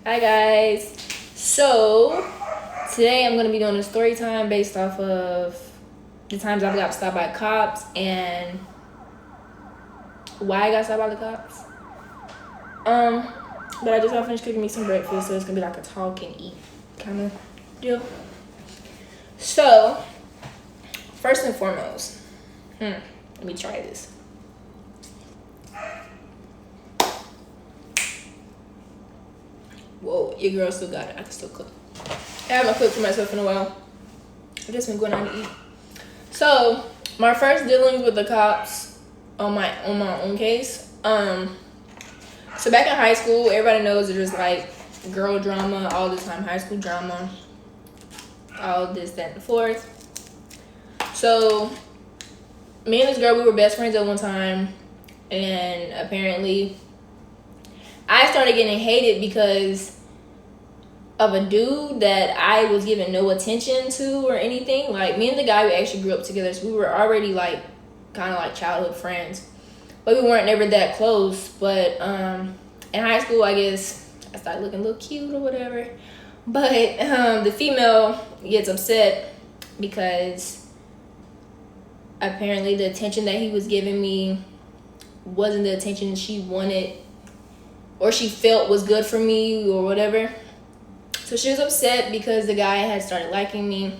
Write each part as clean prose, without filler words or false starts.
Hi guys. So today I'm gonna be doing a story time based off of the times I've got stopped by cops and why I got stopped by the cops. But I just got finished cooking me some breakfast, so it's gonna be like a talk and eat kind of deal. So first and foremost, let me try this. Whoa, your girl still got it. I can still cook. I haven't cooked for myself in a while. I've just been going out to eat. So my first dealings with the cops on my own case. So back in high school, everybody knows it was like girl drama all the time, high school drama, all this, that, and the fourth. So me and this girl, we were best friends at one time, and apparently I started getting hated because of a dude that I was giving no attention to or anything. Like, me and the guy, we actually grew up together, so we were already like kind of like childhood friends, but we weren't never that close. But in high school, I guess I started looking a little cute or whatever. But the female gets upset because apparently the attention that he was giving me wasn't the attention she wanted or she felt was good for me or whatever. So she was upset because the guy had started liking me,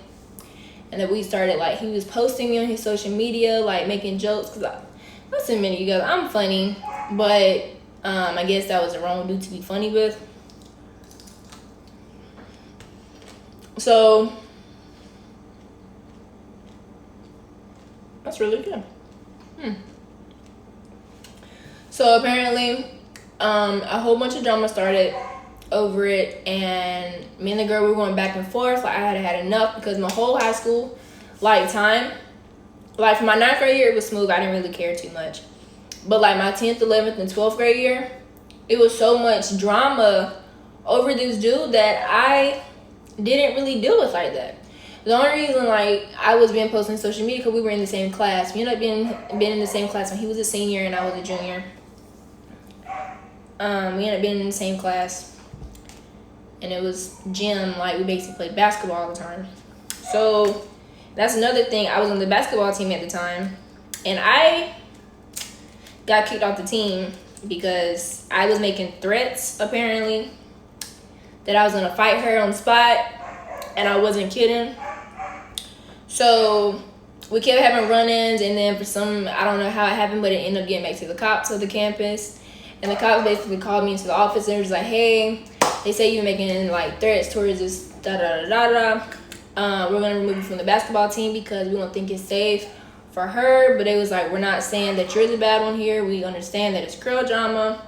and that we started, like, he was posting me on his social media, like making jokes, because let's admit it, you guys, I'm funny, but I guess that was the wrong dude to be funny with. So that's really good. So apparently a whole bunch of drama started over it, and me and the girl, we were going back and forth. Like, I had enough because my whole high school time, like for my 9th grade year, it was smooth. I didn't really care too much. But like my 10th, 11th, and 12th grade year, it was so much drama over this dude that I didn't really deal with like that. The only reason, like, I was being posted on social media because we were in the same class. We ended up being in the same class when he was a senior and I was a junior. We ended up being in the same class, and it was gym. Like, we basically played basketball all the time. So that's another thing. I was on the basketball team at the time, and I got kicked off the team because I was making threats, apparently, that I was gonna fight her on the spot, and I wasn't kidding. So we kept having run-ins, and then for some, I don't know how it happened, but it ended up getting back to the cops of the campus. And the cops basically called me into the office and was like, hey, they say you're making like threats towards this da-da-da-da-da. We're going to remove you from the basketball team because we don't think it's safe for her. But it was like, we're not saying that you're the bad one here. We understand that it's girl drama.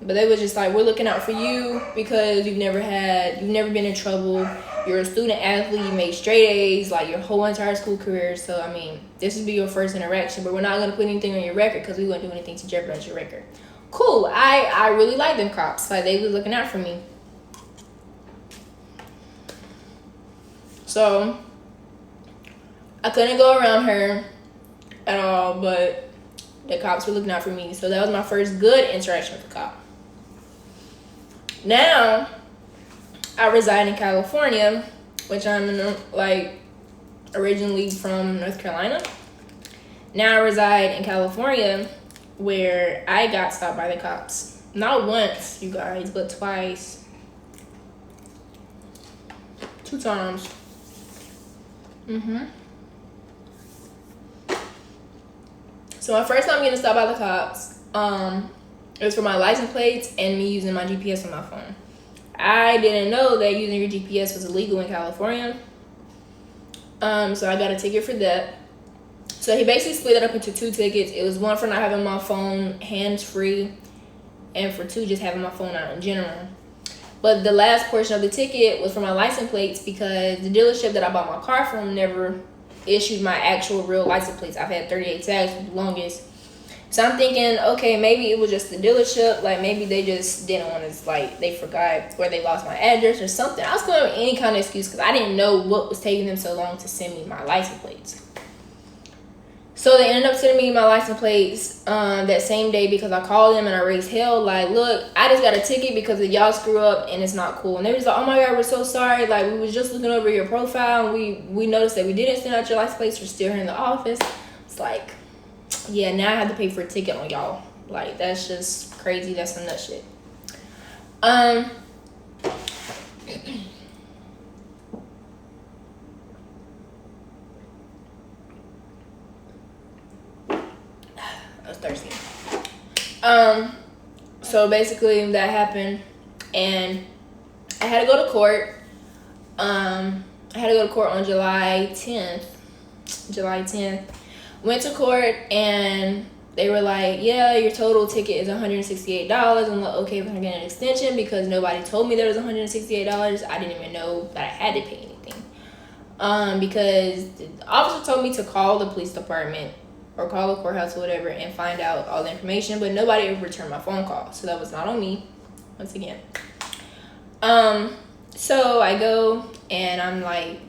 But they was just like, we're looking out for you because you've never been in trouble. You're a student athlete. You made straight A's like your whole entire school career. So, I mean, this would be your first interaction. But we're not going to put anything on your record because we wouldn't do anything to jeopardize your record. Cool. I really like them cops. Like, they was looking out for me. So I couldn't go around her at all, but the cops were looking out for me. So that was my first good interaction with the cop. Now I reside in California, which I'm originally from North Carolina. Now I reside in California, where I got stopped by the cops. Not once, you guys, but twice. 2 times. So my first time getting stopped by the cops, it was for my license plates and me using my GPS on my phone. I didn't know that using your GPS was illegal in California. So I got a ticket for that. So he basically split it up into 2 tickets. It was one for not having my phone hands-free, and for 2, just having my phone out in general. But the last portion of the ticket was for my license plates because the dealership that I bought my car from never issued my actual real license plates. I've had 38 tags for the longest. So I'm thinking, okay, maybe it was just the dealership. Like, maybe they just didn't want to, like, they forgot or they lost my address or something. I was going with any kind of excuse because I didn't know what was taking them so long to send me my license plates. So So they ended up sending me my license plates that same day because I called them and I raised hell. Like, look, I just got a ticket because of y'all screw up and it's not cool. And they was like, oh my God, we're so sorry. Like, we was just looking over your profile and we noticed that we didn't send out your license plates. We're still here in the office. It's like, yeah, now I have to pay for a ticket on y'all. Like, that's just crazy. That's some nut shit. I was thirsty. So basically that happened and I had to go to court. I had to go to court on July 10th. Went to court and they were like, yeah, your total ticket is $168. I'm like, okay, if I get an extension because nobody told me there was $168. I didn't even know that I had to pay anything. Because the officer told me to call the police department or call the courthouse or whatever and find out all the information, but nobody ever returned my phone call. So that was not on me, once again. So I go and I'm like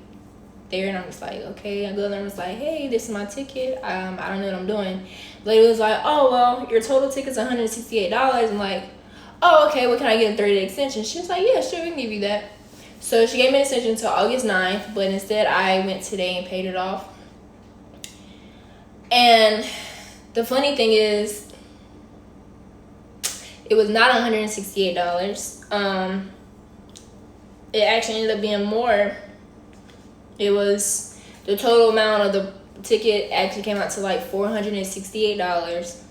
there and I'm just like, okay. I go and I'm just like, hey, this is my ticket. I don't know what I'm doing. The lady was like, oh, well, your total ticket's $168. I'm like, oh, okay, well, can I get a 30-day extension? She was like, yeah, sure, we can give you that. So she gave me an extension until August 9th, but instead I went today and paid it off. And the funny thing is, it was not $168. It actually ended up being more. It was, the total amount of the ticket actually came out to like $468.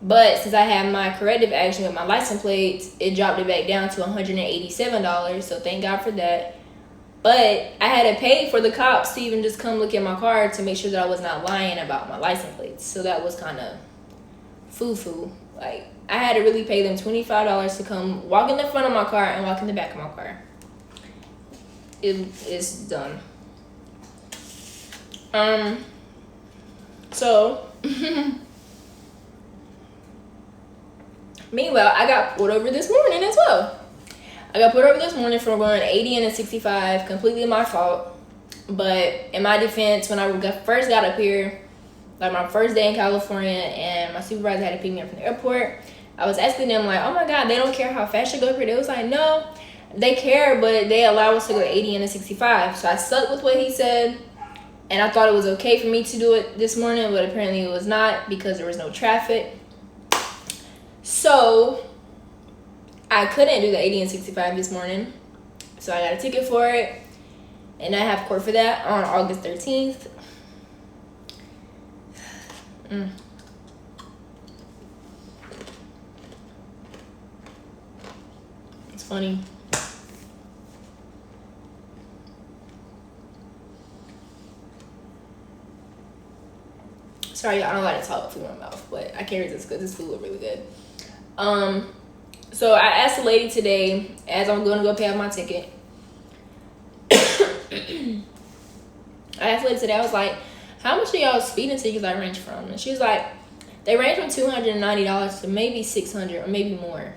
But since I had my corrective action with my license plates, it dropped it back down to $187. So thank God for that. But I had to pay for the cops to even just come look at my car to make sure that I was not lying about my license plates. So that was kind of foo-foo. Like, I had to really pay them $25 to come walk in the front of my car and walk in the back of my car. It's done. So meanwhile, I got pulled over this morning as well. I got pulled over this morning for going 80 and a 65, completely my fault. But in my defense, when I first got up here, like my first day in California, and my supervisor had to pick me up from the airport, I was asking them like, oh my God, they don't care how fast you go up here. They was like, no, they care, but they allow us to go 80 and a 65. So I stuck with what he said, and I thought it was okay for me to do it this morning, but apparently it was not because there was no traffic. So I couldn't do the 80 and 65 this morning. So I got a ticket for it. And I have court for that on August 13th. It's funny. Sorry, y'all, I don't like to talk through my mouth, but I can't resist because this food was really good. So I asked the lady today, as I'm going to go pay off my ticket. I asked the lady today, I was like, how much do y'all speeding tickets I range from? And she was like, they range from $290 to maybe $600 or maybe more.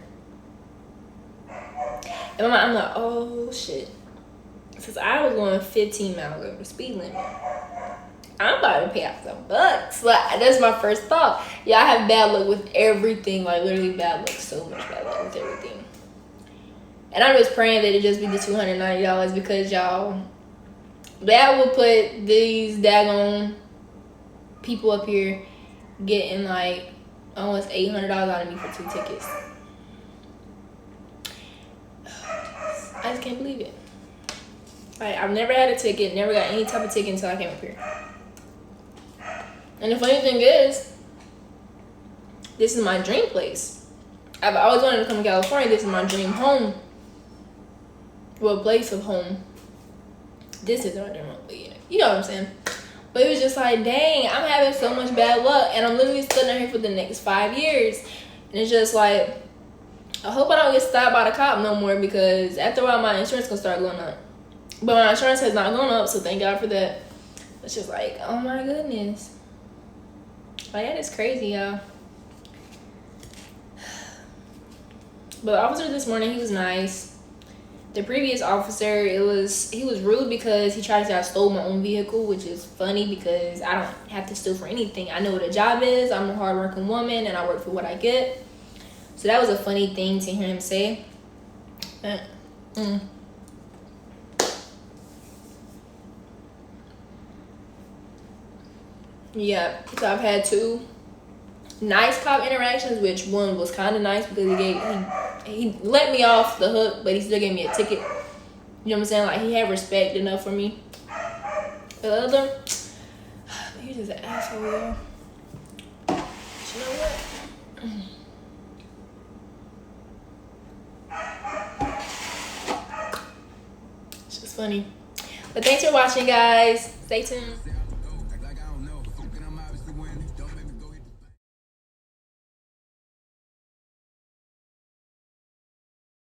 And I'm like, oh shit. Since I was going 15 miles over the speed limit, I'm about to pay out some bucks. Like, that's my first thought. Yeah, I have bad luck with everything. Like, literally bad luck. So much bad luck with everything. And I'm just praying that it just be the $290 because, y'all, that will put these daggone people up here getting, like, almost $800 out of me for 2 tickets. I just can't believe it. Like, I've never had a ticket, never got any type of ticket until I came up here. And the funny thing is, this is my dream place. I've always wanted to come to California. This is my dream home. Well, place of home. This is my dream home. But yeah, you know what I'm saying. But it was just like, dang, I'm having so much bad luck. And I'm literally stuck out here for the next 5 years. And it's just like, I hope I don't get stopped by the cop no more. Because after a while, my insurance going to start going up. But my insurance has not gone up. So thank God for that. It's just like, oh my goodness. Like, that is crazy, y'all. But the officer this morning, he was nice. the previous officer, he was rude because he tried to say I stole my own vehicle, which is funny because I don't have to steal for anything. I know what a job is. I'm a hardworking woman and I work for what I get. So that was a funny thing to hear him say. Yeah, so I've had 2 nice cop interactions, which one was kind of nice because he let me off the hook, but he still gave me a ticket. You know what I'm saying? Like, he had respect enough for me. The other, he's just an asshole, yo. But you know what? It's just funny. But thanks for watching, guys. Stay tuned.